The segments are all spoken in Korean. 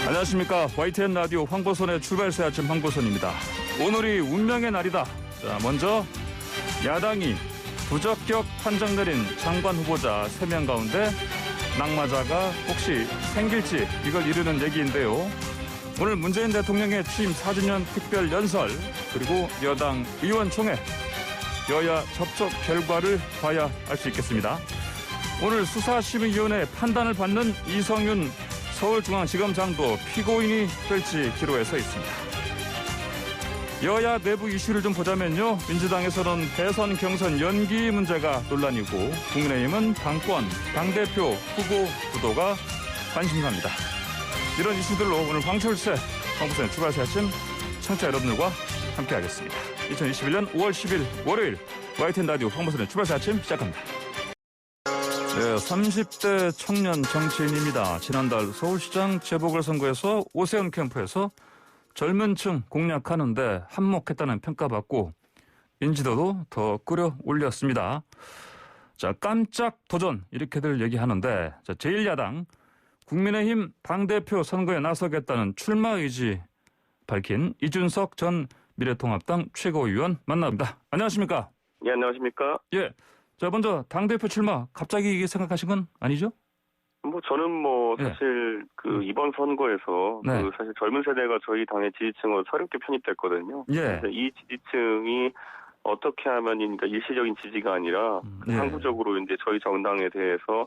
안녕하십니까. YTN 라디오 황보선의 출발새 아침 황보선입니다. 오늘이 운명의 날이다. 자, 먼저 야당이 부적격 판정 내린 장관 후보자 3명 가운데 낙마자가 혹시 생길지 이걸 이르는 얘기인데요. 오늘 문재인 대통령의 취임 4주년 특별 연설 그리고 여당 의원총회 여야 접촉 결과를 봐야 알 수 있겠습니다. 오늘 수사심의위원회 판단을 받는 이성윤 서울중앙지검장도 피고인이 될지 기로에 서 있습니다. 여야 내부 이슈를 좀 보자면요. 민주당에서는 대선 경선 연기 문제가 논란이고 국민의힘은 당권, 당대표 후보 구도가 관심사입니다. 이런 이슈들로 오늘 황철세, 황보선의 출발새 아침 청취자 여러분들과 함께하겠습니다. 2021년 5월 10일 월요일 YTN 라디오 황보선의 출발새 아침 시작합니다. 네, 30대 청년 정치인입니다. 지난달 서울시장 재보궐선거에서 오세훈 캠프에서 젊은 층 공략하는데 한몫했다는 평가받고 인지도도 더 끌어올렸습니다. 자, 깜짝 도전 이렇게들 얘기하는데 자, 제1야당 국민의힘 당대표 선거에 나서겠다는 출마 의지 밝힌 이준석 전 미래통합당 최고위원 만납니다. 안녕하십니까? 예, 안녕하십니까? 예. 자, 먼저 당대표 출마 갑자기 생각하신 건 아니죠? 저는 사실 이번 선거에서 네. 사실 젊은 세대가 저희 당의 지지층으로 서렵게 편입됐거든요. 예. 이 지지층이 어떻게 하면 그러니까 일시적인 지지가 아니라 예. 항구적으로 이제 저희 정당에 대해서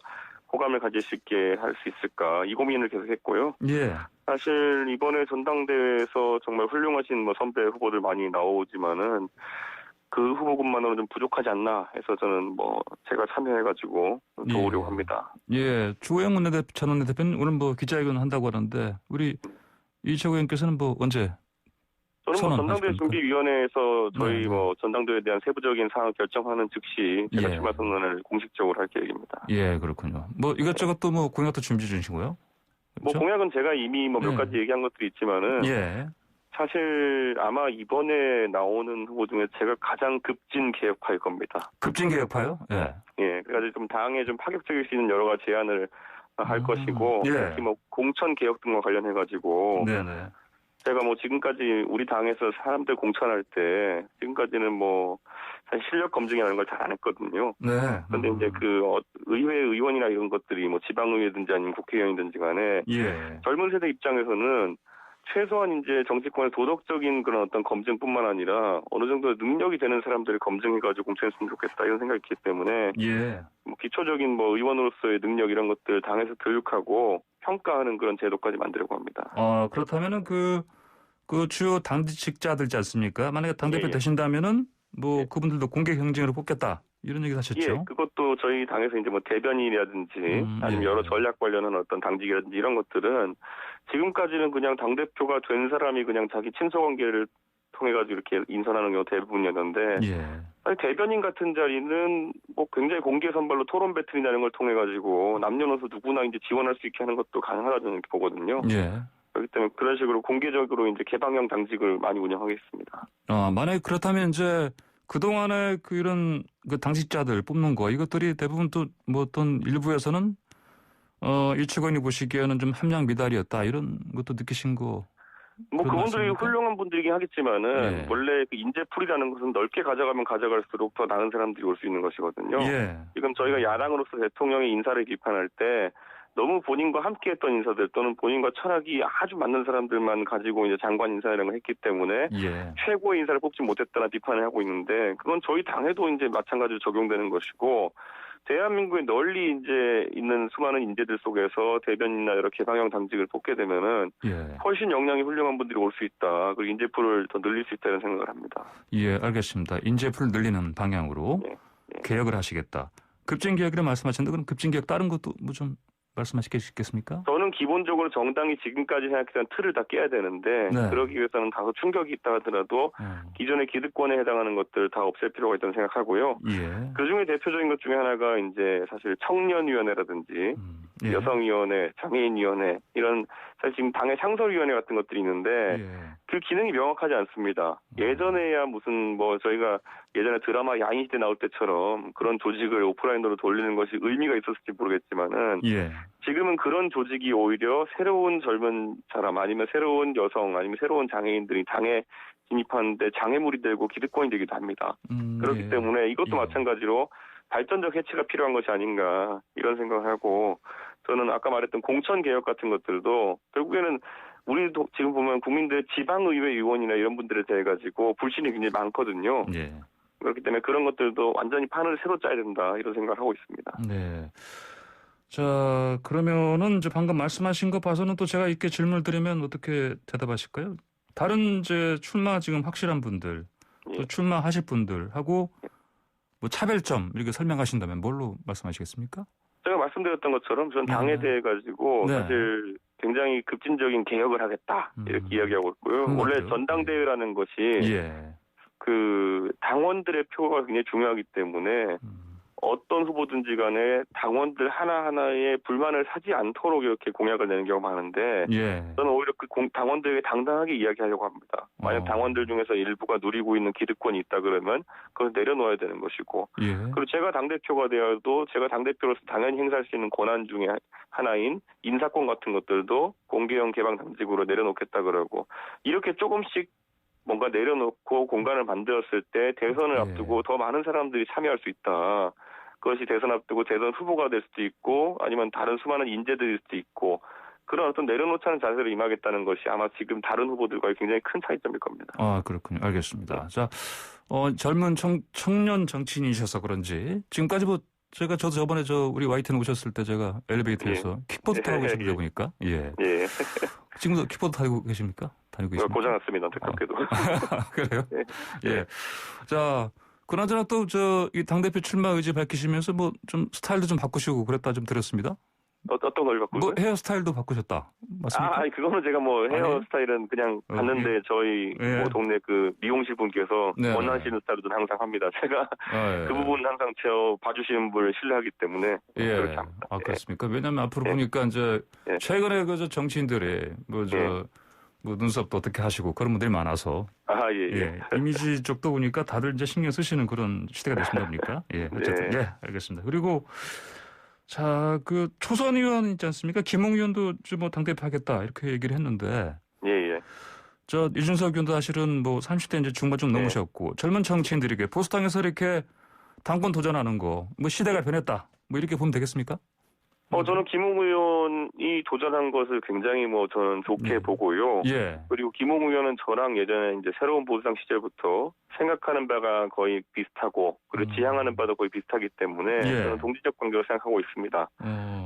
호감을 가질 수 있게 할 수 있을까 이 고민을 계속했고요. 예. 사실 이번에 전당대회에서 정말 훌륭하신 선배 후보들 많이 나오지만은 그 후보군만으로 좀 부족하지 않나 해서 저는 제가 참여해가지고 도우려고 합니다. 예, 주호영 전 원내대표는 오늘 기자회견 한다고 하는데 우리 이 최고위원께서는 언제? 저는 전당대회 선언하십니까? 준비위원회에서 저희 네. 전당대회에 대한 세부적인 사항을 결정하는 즉시 제가 예. 출마 선언을 공식적으로 할 계획입니다. 예, 그렇군요. 이것저것 또 공약도 준비해 주시고요. 그렇죠? 공약은 제가 이미 몇 예. 가지 얘기한 것들이 있지만은 예. 사실 아마 이번에 나오는 후보 중에 제가 가장 급진 개혁파일 겁니다. 급진 개혁파요? 예. 예, 그래가지고 좀 당에 좀 파격적일 수 있는 여러 가지 제안을 할 것이고, 예. 특히 공천 개혁 등과 관련해가지고, 네네. 제가 지금까지 우리 당에서 사람들 공천할 때, 지금까지는 사실 실력 검증이라는 걸 잘 안 했거든요. 네. 근데 이제 의회 의원이나 이런 것들이 지방의회든지 아니면 국회의원이든지 간에, 예. 젊은 세대 입장에서는 최소한 이제 정치권의 도덕적인 그런 어떤 검증뿐만 아니라 어느 정도 능력이 되는 사람들을 검증해가지고 공천했으면 좋겠다 이런 생각이 있기 때문에 예. 기초적인 의원으로서의 능력 이런 것들 당에서 교육하고 평가하는 그런 제도까지 만들려고 합니다. 그렇다면은 그 주요 당직자들이지 않습니까? 만약에 당대표 예. 되신다면은 그분들도 공개 경쟁으로 뽑겠다. 이런 얘기 하셨죠? 예, 그것도 저희 당에서 이제 대변인이라든지 아니면 예. 여러 전략 관련한 어떤 당직이라든지 이런 것들은 지금까지는 그냥 당대표가 된 사람이 그냥 자기 친소관계를 통해가지고 이렇게 인선하는 경우 대부분이었는데 예. 사실 대변인 같은 자리는 굉장히 공개 선발로 토론 배틀이나 이런 걸 통해가지고 남녀노소 누구나 이제 지원할 수 있게 하는 것도 가능하다 저는 이렇게 보거든요. 예. 그렇기 때문에 그런 식으로 공개적으로 이제 개방형 당직을 많이 운영하겠습니다. 만약에 그렇다면 이제 그동안에 이런 당직자들 뽑는 거 이것들이 대부분 또 어떤 일부에서는 일체권이 보시기에는 좀 함량 미달이었다 이런 것도 느끼신 거. 그분들이 맞습니까? 훌륭한 분들이긴 하겠지만은 예. 원래 인재풀이라는 것은 넓게 가져가면 가져갈수록 더 나은 사람들이 올 수 있는 것이거든요. 예. 지금 저희가 야당으로서 대통령의 인사를 비판할 때 너무 본인과 함께했던 인사들 또는 본인과 철학이 아주 맞는 사람들만 가지고 이제 장관 인사 이런 걸 했기 때문에 예. 최고의 인사를 뽑지 못했다는 비판을 하고 있는데 그건 저희 당에도 이제 마찬가지로 적용되는 것이고 대한민국에 널리 이제 있는 수많은 인재들 속에서 대변인이나 여러 개방형 당직을 뽑게 되면은 예. 훨씬 역량이 훌륭한 분들이 올 수 있다. 그리고 인재풀을 더 늘릴 수 있다는 생각을 합니다. 예, 알겠습니다. 인재풀 늘리는 방향으로 예. 개혁을 하시겠다. 급진 개혁이라 말씀하셨는데 그럼 급진 개혁 다른 것도 좀 말씀하시겠습니까? 저는 기본적으로 정당이 지금까지 생각했던 틀을 다 깨야 되는데 네. 그러기 위해서는 다소 충격이 있다 하더라도 기존의 기득권에 해당하는 것들 다 없앨 필요가 있다고 생각하고요. 예. 그중에 대표적인 것 중에 하나가 이제 사실 청년위원회라든지 예. 여성위원회, 장애인위원회 이런 사실 지금 당의 상설위원회 같은 것들이 있는데 예. 그 기능이 명확하지 않습니다. 예전에야 무슨 뭐 저희가 예전에 드라마 야인시대 나올 때처럼 그런 조직을 오프라인으로 돌리는 것이 의미가 있었을지 모르겠지만은 예. 지금은 그런 조직이 오히려 새로운 젊은 사람 아니면 새로운 여성 아니면 새로운 장애인들이 당에 진입하는데 장애물이 되고 기득권이 되기도 합니다. 그렇기 예. 때문에 이것도 예. 마찬가지로 발전적 해체가 필요한 것이 아닌가 이런 생각을 하고 저는 아까 말했던 공천개혁 같은 것들도 결국에는 우리도 지금 보면 국민들 지방의회 의원이나 이런 분들에 대해 가지고 불신이 굉장히 많거든요. 예. 그렇기 때문에 그런 것들도 완전히 판을 새로 짜야 된다 이런 생각을 하고 있습니다. 네. 자, 그러면은 이제 방금 말씀하신 거 봐서는 또 제가 이렇게 질문을 드리면 어떻게 대답하실까요? 다른 이제 출마 지금 확실한 분들, 또 예. 출마하실 분들하고 뭐 차별점 이렇게 설명하신다면 뭘로 말씀하시겠습니까? 제가 말씀드렸던 것처럼 저는 당에 네. 대해 가지고 네. 사실 굉장히 급진적인 개혁을 하겠다 이렇게 이야기하고 있고요. 원래 한마디로. 전당대회라는 것이 예. 그 당원들의 표가 굉장히 중요하기 때문에 어떤 후보든지 간에 당원들 하나하나의 불만을 사지 않도록 이렇게 공약을 내는 경우가 많은데 예. 저는 오히려 그 당원들에게 당당하게 이야기하려고 합니다. 만약 당원들 중에서 일부가 누리고 있는 기득권이 있다 그러면 그걸 내려놓아야 되는 것이고 예. 그리고 제가 당대표가 되어도 제가 당대표로서 당연히 행사할 수 있는 권한 중에 하나인 인사권 같은 것들도 공개형 개방 당직으로 내려놓겠다 그러고 이렇게 조금씩 뭔가 내려놓고 공간을 만들었을 때 대선을 예. 앞두고 더 많은 사람들이 참여할 수 있다. 그것이 대선 앞두고 대선 후보가 될 수도 있고 아니면 다른 수많은 인재들일 수도 있고 그런 어떤 내려놓자는 자세로 임하겠다는 것이 아마 지금 다른 후보들과의 굉장히 큰 차이점일 겁니다. 아, 그렇군요. 알겠습니다. 자, 젊은 청년 정치인이셔서 그런지 지금까지 뭐 저도 저번에 우리 YTN 오셨을 때 제가 엘리베이터에서 킥보드 타고 계시는데 보니까 예. 지금도 킥보드 타고 계십니까? 다니고 계십니까? 고장났습니다. 안타깝게도. 그래요? 예. 예. 자, 그나저나 또 이 당대표 출마 의지 밝히시면서 뭐 좀 스타일도 좀 바꾸시고 그랬다 좀 들었습니다. 어떤 걸 바꾸고요? 뭐 헤어스타일도 바꾸셨다. 맞습니까? 아니 그거는 제가 뭐 헤어스타일은 그냥 갔는데 저희 예. 뭐 동네 그 미용실 분께서 네. 원하시는 스타일은 항상 합니다. 제가 아, 예. 그 부분 항상 봐주시는 분을 신뢰하기 때문에 예. 그렇게 합니다. 아, 그렇습니까? 왜냐면 앞으로 보니까 이제 예. 최근에 그 정치인들이 뭐 눈썹도 어떻게 하시고 그런 분들이 많아서 예. 이미지 쪽도 보니까 다들 이제 신경 쓰시는 그런 시대가 되신다 보니까 예. 어쨌든 네. 예, 알겠습니다. 그리고 자, 그 초선 의원 있지 않습니까? 김웅 의원도 뭐 당대표 하겠다 이렇게 얘기를 했는데 예. 이준석 의원도 사실은 뭐 30대 이제 중반 좀 넘으셨고 젊은 정치인들에게 보수당에서 이렇게 당권 도전하는 거 뭐 시대가 변했다 뭐 이렇게 보면 되겠습니까? 저는 김웅 의원이 도전한 것을 굉장히 저는 좋게 보고요. 예. 그리고 김웅 의원은 저랑 예전에 이제 새로운 보수당 시절부터 생각하는 바가 거의 비슷하고 그리고 지향하는 바도 거의 비슷하기 때문에 저는 동지적 관계로 생각하고 있습니다.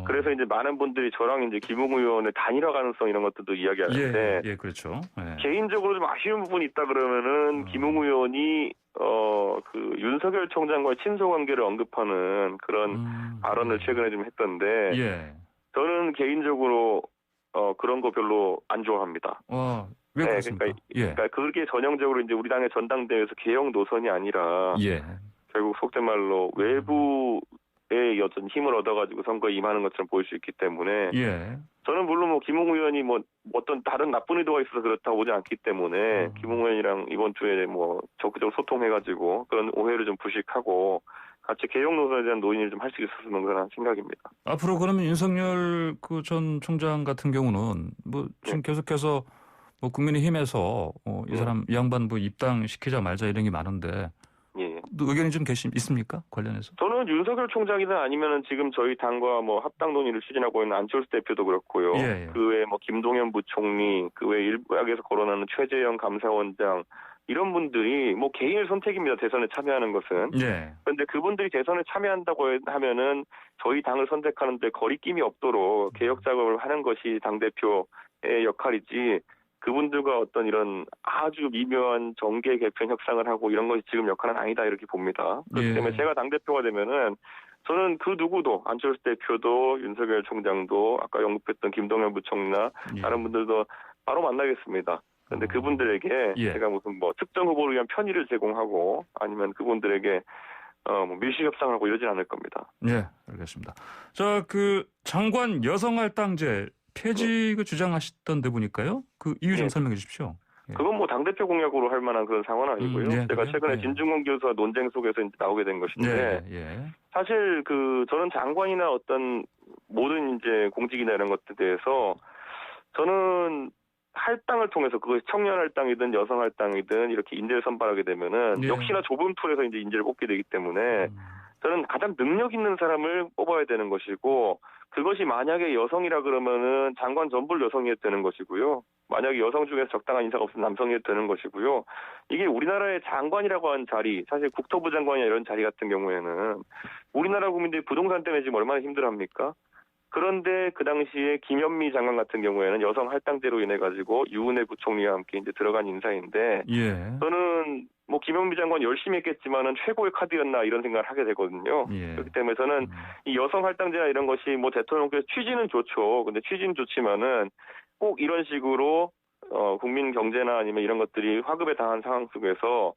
그래서 이제 많은 분들이 저랑 이제 김웅 의원의 단일화 가능성 이런 것들도 이야기하는데 예, 그렇죠. 예. 개인적으로 좀 아쉬운 부분이 있다 그러면은 김웅 의원이 그 윤석열 총장과의 친소 관계를 언급하는 그런 발언을 최근에 좀 했던데 예. 저는 개인적으로 그런 거 별로 안 좋아합니다. 왜 그렇습니까? 그러니까 그게 전형적으로 이제 우리 당의 전당대회에서 개혁 노선이 아니라 결국 속된 말로 외부의 어떤 힘을 얻어가지고 선거에 임하는 것처럼 보일 수 있기 때문에 저는 물론 김웅 의원이 어떤 다른 나쁜 의도가 있어서 그렇다고 보지 않기 때문에 김웅 의원이랑 이번 주에 적극적으로 소통해가지고 그런 오해를 좀 부식하고 같이 개혁 노선에 대한 논의를 좀 할 수 있었으면 그런 생각입니다. 앞으로 그러면 윤석열 그 전 총장 같은 경우는 지금 계속해서 국민의힘에서 이 사람 이 양반 입당시키자 말자 이런 게 많은데 또 의견이 좀 있습니까? 관련해서? 저는 윤석열 총장이든 아니면은 지금 저희 당과 합당 논의를 추진하고 있는 안철수 대표도 그렇고요. 그 외에 김동연 부총리, 그 외에 일각에서 거론하는 최재형 감사원장 이런 분들이 개인의 선택입니다. 대선에 참여하는 것은. 그런데 그분들이 대선에 참여한다고 하면은 저희 당을 선택하는데 거리낌이 없도록 개혁 작업을 하는 것이 당대표의 역할이지 그분들과 어떤 이런 아주 미묘한 정계 개편 협상을 하고 이런 것이 지금 역할은 아니다 이렇게 봅니다. 그렇기 때문에 제가 당대표가 되면은 저는 그 누구도 안철수 대표도 윤석열 총장도 아까 언급했던 김동연 부총리나 다른 분들도 바로 만나겠습니다. 그런데 그분들에게 제가 무슨 특정 후보를 위한 편의를 제공하고 아니면 그분들에게 뭐 밀실 협상하고 이러진 않을 겁니다. 예, 알겠습니다. 자, 그 장관 여성 할당제 폐지 그 주장하시던데 보니까요. 그 이유 좀 예. 설명해 주십시오. 예. 그건 뭐 당대표 공약으로 할 만한 그런 상황은 아니고요. 예, 제가 그래요? 최근에 예. 진중권 교수와 논쟁 속에서 이제 나오게 된 것인데 예. 사실 저는 장관이나 어떤 모든 이제 공직이나 이런 것들에 대해서 저는 할당을 통해서 그것이 청년 할당이든 여성 할당이든 이렇게 인재를 선발하게 되면은 예. 역시나 좁은 틀에서 이제 인재를 뽑게 되기 때문에 저는 가장 능력 있는 사람을 뽑아야 되는 것이고 그것이 만약에 여성이라 그러면은 장관 전부를 여성이어야 되는 것이고요. 만약에 여성 중에서 적당한 인사가 없으면 남성이어야 되는 것이고요. 이게 우리나라의 장관이라고 하는 자리, 사실 국토부 장관이나 이런 자리 같은 경우에는 우리나라 국민들이 부동산 때문에 지금 얼마나 힘들어합니까? 그런데 그 당시에 김현미 장관 같은 경우에는 여성 할당제로 인해 가지고 유은혜 부총리와 함께 이제 들어간 인사인데 예. 저는 뭐 김현미 장관 열심히 했겠지만은 최고의 카드였나 이런 생각을 하게 되거든요. 예. 그렇기 때문에 저는 이 여성 할당제나 이런 것이 뭐 대통령께서 취지는 좋죠. 근데 취지는 좋지만은 꼭 이런 식으로 국민 경제나 아니면 이런 것들이 화급에 당한 상황 속에서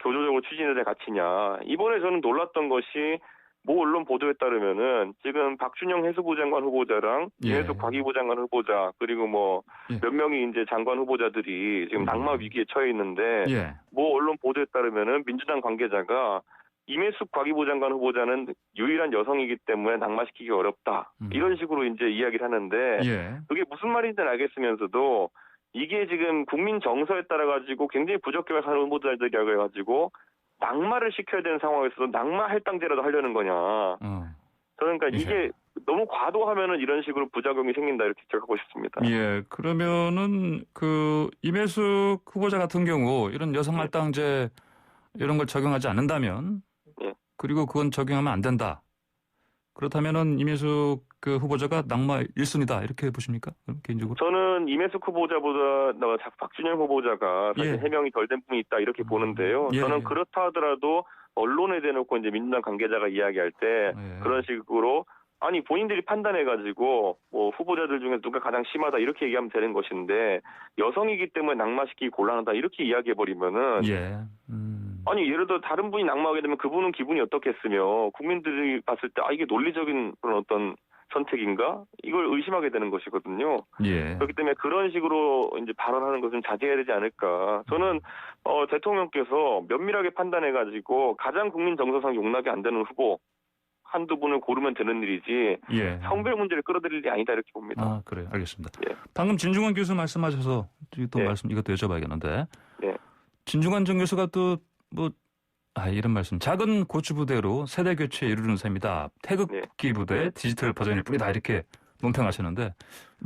교조적으로 추진해야 될 가치냐. 이번에 저는 놀랐던 것이 모 언론 보도에 따르면은 지금 박준영 해수부 장관 후보자랑 예. 이해숙 과기부 장관 후보자 그리고 뭐 몇 예. 명이 이제 장관 후보자들이 지금 낙마 위기에 처해 있는데 예. 모 언론 보도에 따르면은 민주당 관계자가 임혜숙 과기부 장관 후보자는 유일한 여성이기 때문에 낙마시키기 어렵다. 이런 식으로 이제 이야기를 하는데 예. 그게 무슨 말인지는 알겠으면서도 이게 지금 국민 정서에 따라 가지고 굉장히 부적격하는 후보자들이라고 해가지고 낙마를 시켜야 되는 상황에서도 낙마 할당제라도 하려는 거냐. 저는 그러니까 이게 너무 과도하면은 이런 식으로 부작용이 생긴다 이렇게 지적하고 싶습니다. 예. 그러면은 그 임혜숙 후보자 같은 경우 이런 여성 할당제 이런 걸 적용하지 않는다면 예. 그리고 그건 적용하면 안 된다. 그렇다면은 임혜숙 그 후보자가 낙마 1순위다 이렇게 보십니까? 그럼 개인적으로? 저는 임혜숙 후보자보다 박준영 후보자가 사실 예. 해명이 덜 된 분이 있다 이렇게 보는데요. 예. 저는 그렇다 하더라도 언론에 대놓고 이제 민주당 관계자가 이야기할 때 예. 그런 식으로 아니 본인들이 판단해가지고 뭐 후보자들 중에 누가 가장 심하다 이렇게 얘기하면 되는 것인데 여성이기 때문에 낙마시키기 곤란하다 이렇게 이야기해버리면은 예. 아니 예를 들어 다른 분이 낙마하게 되면 그분은 기분이 어떻겠으며 국민들이 봤을 때 이게 논리적인 그런 어떤 선택인가 이걸 의심하게 되는 것이거든요. 예. 그렇기 때문에 그런 식으로 이제 발언하는 것은 자제해야 되지 않을까. 저는 대통령께서 면밀하게 판단해가지고 가장 국민 정서상 용납이 안 되는 후보 한두 분을 고르면 되는 일이지 예. 성별 문제를 끌어들일 일이 아니다 이렇게 봅니다. 아, 그래요. 알겠습니다. 예. 방금 진중권 교수 말씀하셔서 또 예. 말씀 이것도 여쭤봐야겠는데. 예. 진중권 전 교수가 또 이런 말씀. 작은 고추부대로 세대 교체 이루는 셈이다. 태극기 부대 디지털 버전일 뿐이다. 이렇게 논평하셨는데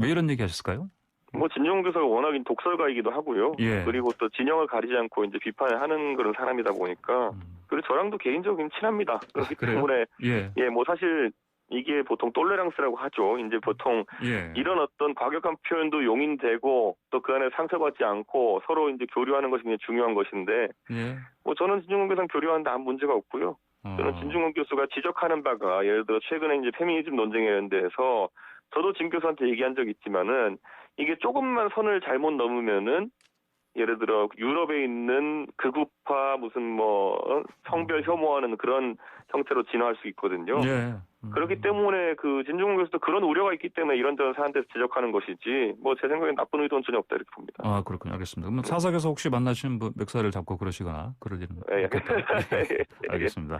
왜 이런 얘기 하셨을까요? 뭐 진종 교수가 워낙 독설가이기도 하고요. 예. 그리고 또 진영을 가리지 않고 이제 비판을 하는 그런 사람이다 보니까 그리고 저랑도 개인적인 친합니다. 그렇기 때문에 예. 뭐 사실 이게 보통 똘레랑스라고 하죠. 이제 보통 예. 이런 어떤 과격한 표현도 용인되고 또 그 안에 상처받지 않고 서로 이제 교류하는 것이 굉장히 중요한 것인데 예. 뭐 저는 진중권 교수랑 교류하는데 아무 문제가 없고요. 저는 진중권 교수가 지적하는 바가 예를 들어 최근에 이제 페미니즘 논쟁에 관련돼서 저도 진 교수한테 얘기한 적이 있지만은 이게 조금만 선을 잘못 넘으면은 예를 들어 유럽에 있는 극우파 무슨 뭐 성별 혐오하는 그런 형태로 진화할 수 있거든요. 예. 그렇기 때문에 그 진중권 교수도 그런 우려가 있기 때문에 이런저런 사안에서 지적하는 것이지 뭐 제 생각엔 나쁜 의도는 전혀 없다 이렇게 봅니다. 아, 그렇군요. 알겠습니다. 그럼 사석에서 혹시 만나시면 뭐 멱살을 잡고 그러시거나 그럴 일은 예. 없겠다. 알겠습니다.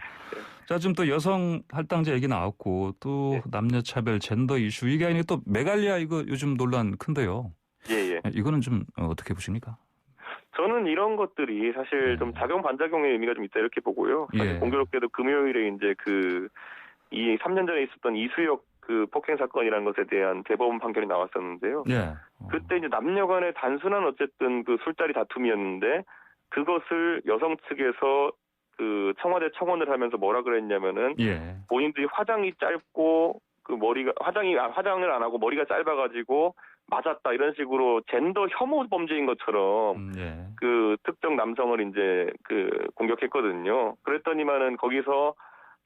자, 지금 또 여성 할당제 얘기 나왔고 또 남녀차별 젠더 이슈 이게 아니고 또 메갈리아 이거 요즘 논란 큰데요. 예. 이거는 좀 어떻게 보십니까? 저는 이런 것들이 사실 좀 작용 반작용의 의미가 좀 있다 이렇게 보고요. 사실 공교롭게도 금요일에 이제 이 3년 전에 있었던 이수역 그 폭행 사건이라는 것에 대한 대법원 판결이 나왔었는데요. 예. 그때 이제 남녀 간의 단순한 어쨌든 그 술자리 다툼이었는데 그것을 여성 측에서 그 청와대 청원을 하면서 뭐라 그랬냐면은 본인들이 화장이 짧고 그 머리가 화장을 안 하고 머리가 짧아가지고 맞았다 이런 식으로 젠더 혐오 범죄인 것처럼 그 특정 남성을 이제 그 공격했거든요. 그랬더니만은 거기서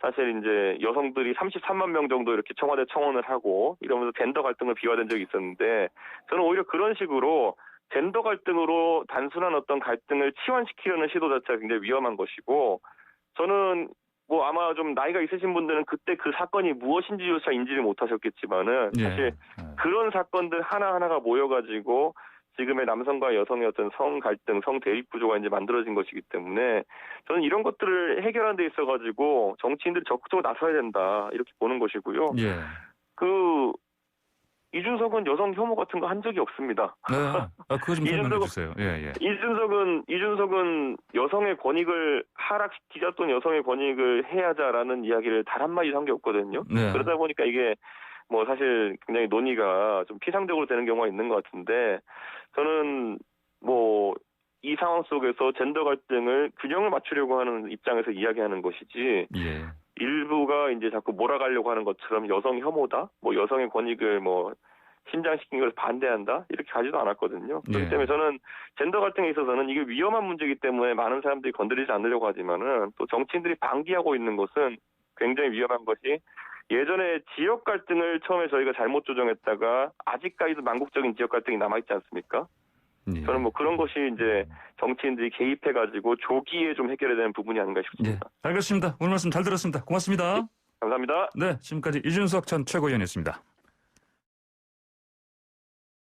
사실 이제 여성들이 33만 명 정도 이렇게 청와대 청원을 하고 이러면서 젠더 갈등을 비화된 적이 있었는데 저는 오히려 그런 식으로 젠더 갈등으로 단순한 어떤 갈등을 치환시키려는 시도 자체가 굉장히 위험한 것이고 저는 뭐 뭐 아마 좀 나이가 있으신 분들은 그때 그 사건이 무엇인지조차 인지를 못하셨겠지만은 예. 사실 그런 사건들 하나하나가 모여가지고 지금의 남성과 여성의 어떤 성 갈등, 성 대립 구조가 이제 만들어진 것이기 때문에 저는 이런 것들을 해결하는 데 있어가지고 정치인들이 적극적으로 나서야 된다 이렇게 보는 것이고요. 예. 이준석은 여성 혐오 같은 거 한 적이 없습니다. 네. 그거 좀 설명해 주세요. 예. 이준석은 여성의 권익을 하락시키자 또는 여성의 권익을 해야자라는 이야기를 단 한마디도 한 게 없거든요. 네. 그러다 보니까 이게 뭐 사실 굉장히 논의가 좀 피상적으로 되는 경우가 있는 것 같은데 저는 뭐 이 상황 속에서 젠더 갈등을 균형을 맞추려고 하는 입장에서 이야기하는 것이지 예. 일부가 이제 자꾸 몰아가려고 하는 것처럼 여성 혐오다, 뭐 여성의 권익을 뭐 신장시킨 걸 반대한다 이렇게 가지도 않았거든요. 그렇기 예. 때문에 저는 젠더 갈등에 있어서는 이게 위험한 문제이기 때문에 많은 사람들이 건드리지 않으려고 하지만은 또 정치인들이 방기하고 있는 것은 굉장히 위험한 것이 예전에 지역 갈등을 처음에 저희가 잘못 조정했다가 아직까지도 만국적인 지역 갈등이 남아있지 않습니까? 예. 저는 뭐 그런 것이 이제 정치인들이 개입해가지고 조기에 좀 해결해야 되는 부분이 아닌가 예. 싶습니다. 알겠습니다. 오늘 말씀 잘 들었습니다. 고맙습니다. 감사합니다. 네, 지금까지 이준석 전 최고위원이었습니다.